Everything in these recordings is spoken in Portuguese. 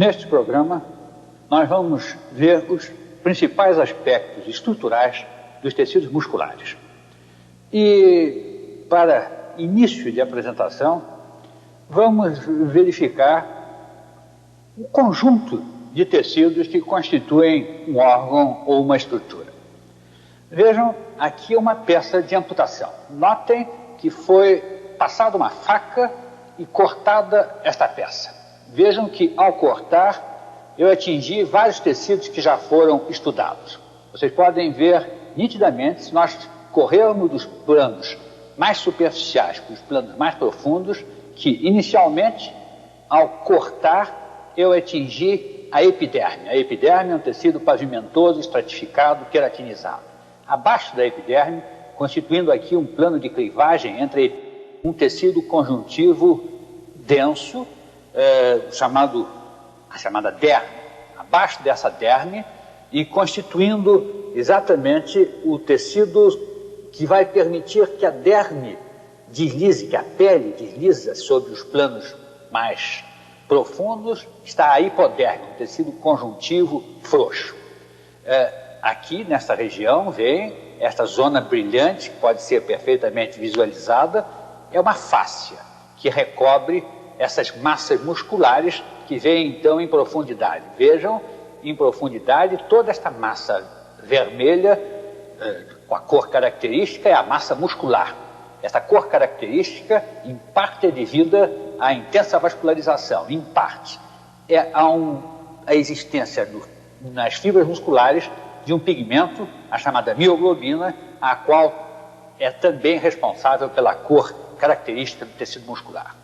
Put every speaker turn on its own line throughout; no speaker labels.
Neste programa, nós vamos ver os principais aspectos estruturais dos tecidos musculares. E, para início de apresentação, vamos verificar o conjunto de tecidos que constituem um órgão ou uma estrutura. Vejam, aqui uma peça de amputação. Notem que foi passada uma faca e cortada esta peça. Vejam que, ao cortar, eu atingi vários tecidos que já foram estudados. Vocês podem ver nitidamente, se nós corrermos dos planos mais superficiais para os planos mais profundos, que, inicialmente, ao cortar, eu atingi a epiderme. A epiderme é um tecido pavimentoso, estratificado, queratinizado. Abaixo da epiderme, constituindo aqui um plano de clivagem entre um tecido conjuntivo denso, a chamada derme, abaixo dessa derme, e constituindo exatamente o tecido que vai permitir que a derme deslize, que a pele desliza sobre os planos mais profundos, está a hipoderme, um tecido conjuntivo frouxo. Aqui, nesta região, vem esta zona brilhante, que pode ser perfeitamente visualizada, é uma fáscia, que recobre essas massas musculares que vêm, então, em profundidade. Vejam, em profundidade, toda esta massa vermelha, com a cor característica, é a massa muscular. Esta cor característica, em parte, é devida à intensa vascularização, em parte. A existência nas fibras musculares de um pigmento, a chamada mioglobina, a qual é também responsável pela cor característica do tecido muscular.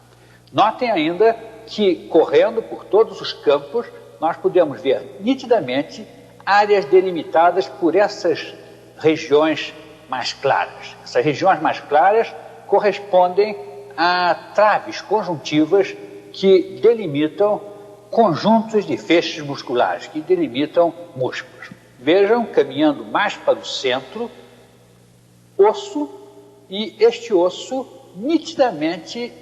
Notem ainda que, correndo por todos os campos, nós podemos ver nitidamente áreas delimitadas por essas regiões mais claras. Essas regiões mais claras correspondem a traves conjuntivas que delimitam conjuntos de feixes musculares, que delimitam músculos. Vejam, caminhando mais para o centro, osso, e este osso nitidamente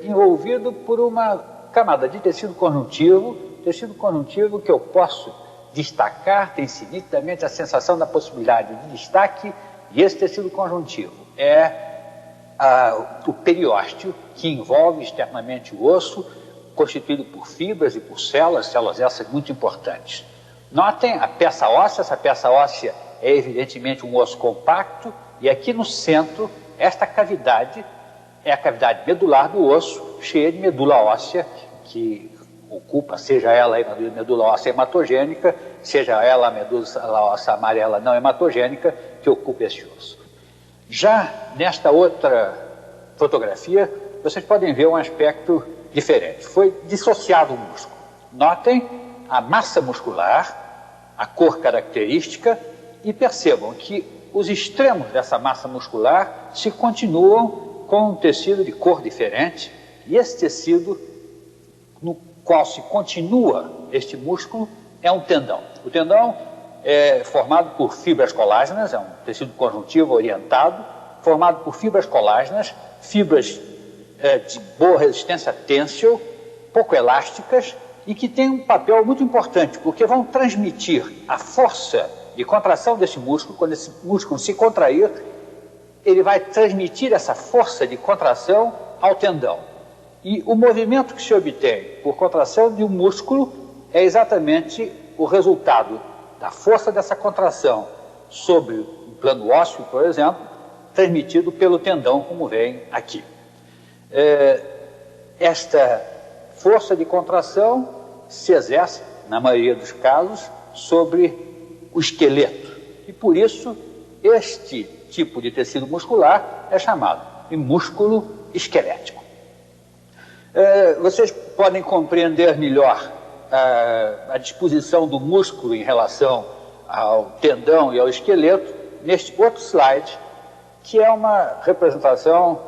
envolvido por uma camada de tecido conjuntivo que eu posso destacar, tem-se nitidamente a sensação da possibilidade de destaque, e esse tecido conjuntivo é o periósteo, que envolve externamente o osso, constituído por fibras e por células essas muito importantes. Notem a peça óssea, essa peça óssea é evidentemente um osso compacto, e aqui no centro, esta cavidade é a cavidade medular do osso, cheia de medula óssea, que ocupa, seja ela a medula óssea hematogênica, seja ela a medula óssea amarela não hematogênica, que ocupa esse osso. Já nesta outra fotografia, vocês podem ver um aspecto diferente. Foi dissociado o músculo. Notem a massa muscular, a cor característica, e percebam que os extremos dessa massa muscular se continuam com um tecido de cor diferente, e esse tecido no qual se continua este músculo é um tendão. O tendão é formado por fibras colágenas, é um tecido conjuntivo orientado, formado por fibras colágenas, fibras de boa resistência têncil, pouco elásticas, e que têm um papel muito importante, porque vão transmitir a força de contração desse músculo. Quando esse músculo se contrair, ele vai transmitir essa força de contração ao tendão. E o movimento que se obtém por contração de um músculo é exatamente o resultado da força dessa contração sobre o plano ósseo, por exemplo, transmitido pelo tendão, como vem aqui. Esta força de contração se exerce, na maioria dos casos, sobre o esqueleto. E por isso, este tipo de tecido muscular é chamado de músculo esquelético. Vocês podem compreender melhor a disposição do músculo em relação ao tendão e ao esqueleto neste outro slide, que é uma representação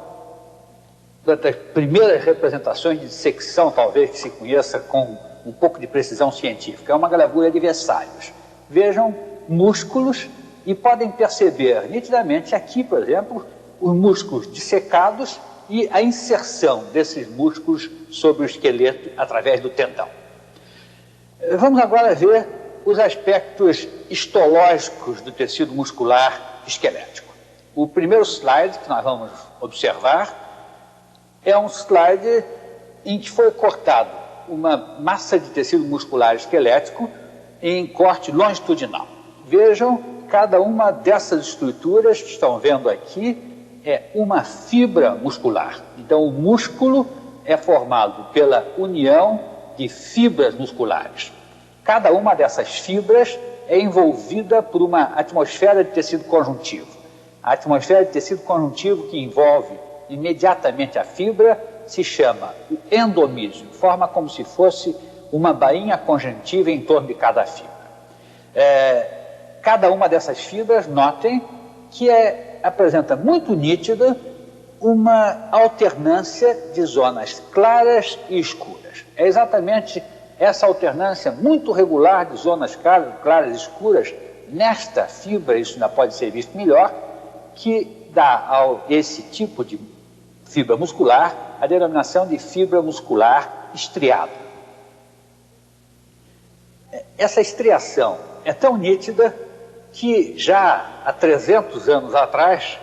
das primeiras representações de dissecção, talvez, que se conheça com um pouco de precisão científica. É uma gravura de Vesalius. Vejam músculos e podem perceber nitidamente aqui, por exemplo, os músculos dissecados e a inserção desses músculos sobre o esqueleto através do tendão. Vamos agora ver os aspectos histológicos do tecido muscular esquelético. O primeiro slide que nós vamos observar é um slide em que foi cortado uma massa de tecido muscular esquelético em corte longitudinal. Vejam, cada uma dessas estruturas que estão vendo aqui é uma fibra muscular. Então, o músculo é formado pela união de fibras musculares. Cada uma dessas fibras é envolvida por uma atmosfera de tecido conjuntivo. A atmosfera de tecido conjuntivo que envolve imediatamente a fibra se chama o endomísio, forma como se fosse uma bainha conjuntiva em torno de cada fibra. Cada uma dessas fibras, notem que apresenta muito nítida uma alternância de zonas claras e escuras. É exatamente essa alternância muito regular de zonas claras e escuras nesta fibra, isso ainda pode ser visto melhor, que dá a esse tipo de fibra muscular a denominação de fibra muscular estriada. Essa estriação é tão nítida que já há 300 anos atrás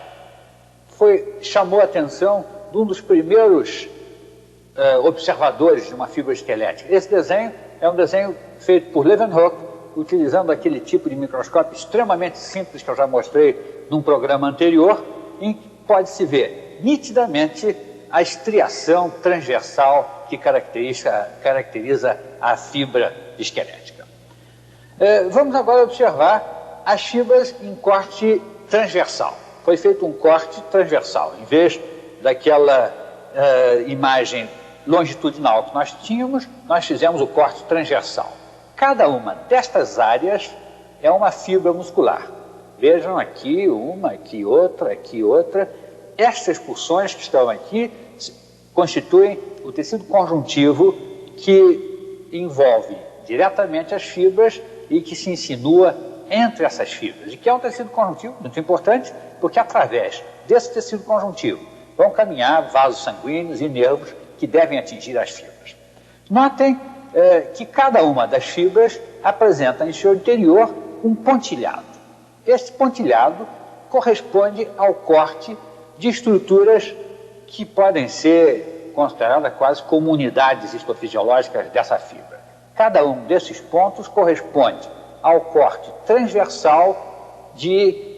chamou a atenção de um dos primeiros observadores de uma fibra esquelética. Esse desenho é um desenho feito por Leeuwenhoek, utilizando aquele tipo de microscópio extremamente simples que eu já mostrei num programa anterior, em que pode-se ver nitidamente a estriação transversal que caracteriza a fibra esquelética. Vamos agora observar as fibras em corte transversal. Foi feito um corte transversal. Em vez daquela imagem longitudinal que nós tínhamos, nós fizemos o corte transversal. Cada uma destas áreas é uma fibra muscular. Vejam aqui uma, aqui outra, aqui outra. Estas porções que estão aqui constituem o tecido conjuntivo que envolve diretamente as fibras e que se insinua entre essas fibras, e que é um tecido conjuntivo muito importante, porque através desse tecido conjuntivo vão caminhar vasos sanguíneos e nervos que devem atingir as fibras. Notem que cada uma das fibras apresenta em seu interior um pontilhado. Este pontilhado corresponde ao corte de estruturas que podem ser consideradas quase como unidades histofisiológicas dessa fibra. Cada um desses pontos corresponde ao corte transversal de